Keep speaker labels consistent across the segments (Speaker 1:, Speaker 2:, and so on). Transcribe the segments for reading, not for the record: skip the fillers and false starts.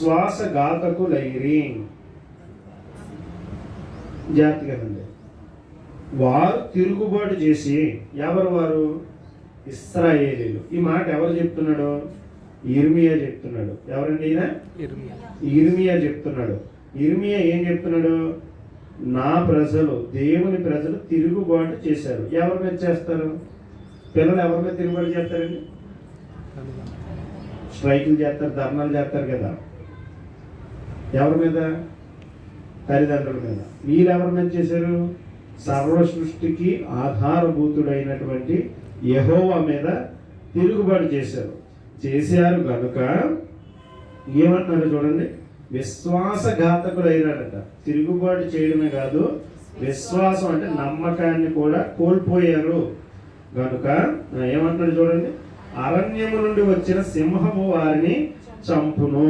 Speaker 1: విశ్వాసఘాతకులైరి. జాగ్రత్తగా ఉంది. వారు తిరుగుబాటు చేసి, ఎవరు వారు? ఇశ్రాయేలీయులు. ఈ మాట ఎవరు చెప్తున్నాడు? ఇర్మియా చెప్తున్నాడు. ఎవరండి ఈయన? ఇర్మియా చెప్తున్నాడు. ఇర్మియా ఏం చెప్తున్నాడు? నా ప్రజలు, దేవుని ప్రజలు తిరుగుబాటు చేశారు. ఎవరి మీద చేస్తారు? పిల్లలు ఎవరి మీద తిరుగుబాటు చేస్తారండి? స్ట్రైకులు చేస్తారు, ధర్నాలు చేస్తారు కదా. ఎవరి మీద? తల్లిదండ్రుల మీద. వీళ్ళు ఎవరి మీద చేశారు? సర్వ సృష్టికి ఆధారభూతుడైనటువంటి యెహోవా మీద తిరుగుబాటు చేశారు కనుక ఏమంటున్నారు చూడండి, విశ్వాసఘాతకులైనాడట. తిరుగుబాటు చేయడమే కాదు, విశ్వాసం అంటే నమ్మకాన్ని కూడా కోల్పోయారు కనుక ఏమంటున్నాడు చూడండి, అరణ్యము నుండి వచ్చిన సింహము వారిని చంపును,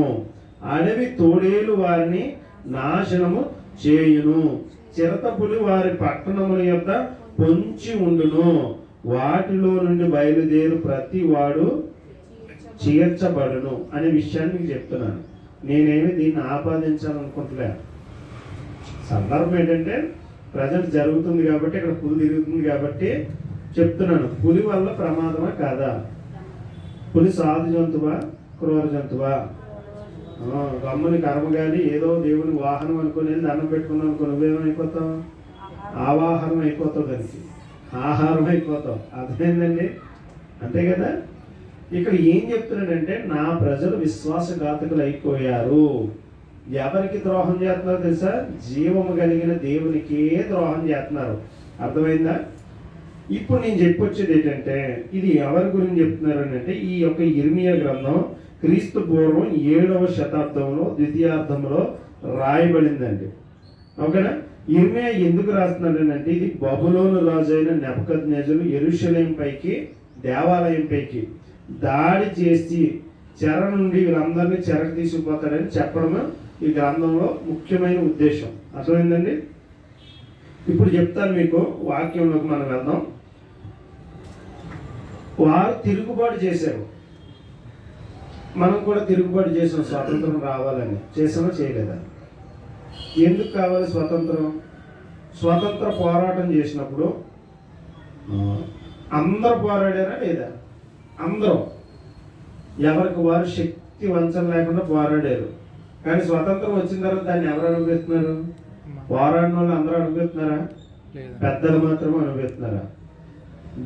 Speaker 1: అడవి తోడేలు వారిని నాశనము చేయును, చిరతపులి వారి పట్టణముల యొక్క పొంచి ఉండును, వాటిలో నుండి బయలుదేరు ప్రతి వాడు చేర్చబడును అనే విషయాన్ని మీకు చెప్తున్నాను. నేనేమి దీన్ని ఆపాదించాలనుకుంటలే. సందర్భం ఏంటంటే ప్రజెంట్ జరుగుతుంది కాబట్టి, ఇక్కడ పులి తిరుగుతుంది కాబట్టి చెప్తున్నాను. పులి వల్ల ప్రమాదమా కాదా? పులి సాధు జంతువా, క్రూర జంతువా? గమ్ముని కర్మగాలి ఏదో దేవుని వాహనం అనుకుని దండం పెట్టుకున్నాం అనుకో, నువ్వేమైపోతావు? ఆవాహనం అయిపోతావు, దానికి ఆహారం అయిపోతావు. అర్థమైందండి? అంతే కదా. ఇక్కడ ఏం చెప్తున్నాడంటే, నా ప్రజలు విశ్వాసఘాతకులు అయిపోయారు. ఎవరికి ద్రోహం చేస్తున్నారు తెలుసా? జీవము కలిగిన దేవునికే ద్రోహం చేస్తున్నారు. అర్థమైందా? ఇప్పుడు నేను చెప్పొచ్చేది ఏంటంటే, ఇది ఎవరి గురించి చెప్తున్నారు అంటే, ఈ యొక్క ఇర్మియా గ్రంథం క్రీస్తు పూర్వం 7వ శతాబ్దంలో ద్వితీయార్థంలో రాయబడిందండి. ఓకేనా? ఇర్మియా ఎందుకు రాస్తున్నాడు అంటే, ఇది బబులోను రాజు అయిన నెబుకద్నెజరు యెరూషలేం పైకి, దేవాలయం పైకి దాడి చేసి చెర నుండి వీళ్ళందరినీ చెరకు తీసుకుపోతాడని చెప్పడం ఈ గ్రంథంలో ముఖ్యమైన ఉద్దేశం. అర్థమైందండి? ఇప్పుడు చెప్తాను మీకు, వాక్యంలోకి మనం వెళ్దాం. వారు తిరుగుబాటు చేశారు. మనం కూడా తిరుగుబాటు చేసాం స్వాతంత్రం రావాలని. చేసామా చేయలేదా? ఎందుకు కావాలి స్వాతంత్రం? స్వాతంత్ర పోరాటం చేసినప్పుడు అందరూ పోరాడారా లేదా? అందరూ ఎవరికి వారు శక్తి వంచన లేకుండా పోరాడారు. కానీ స్వతంత్రం వచ్చిన తర్వాత దాన్ని ఎవరు అనుభవిస్తున్నారు? పోరాడిన వాళ్ళు అందరూ అనుభవిస్తున్నారా? పెద్దలు మాత్రమే అనుభవిస్తున్నారా?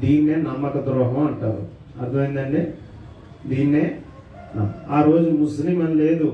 Speaker 1: దీన్నే నమ్మక ద్రోహం అంటారు. అర్థమైందండి? దీన్నే ఆ రోజు ముస్లిం అని లేదు,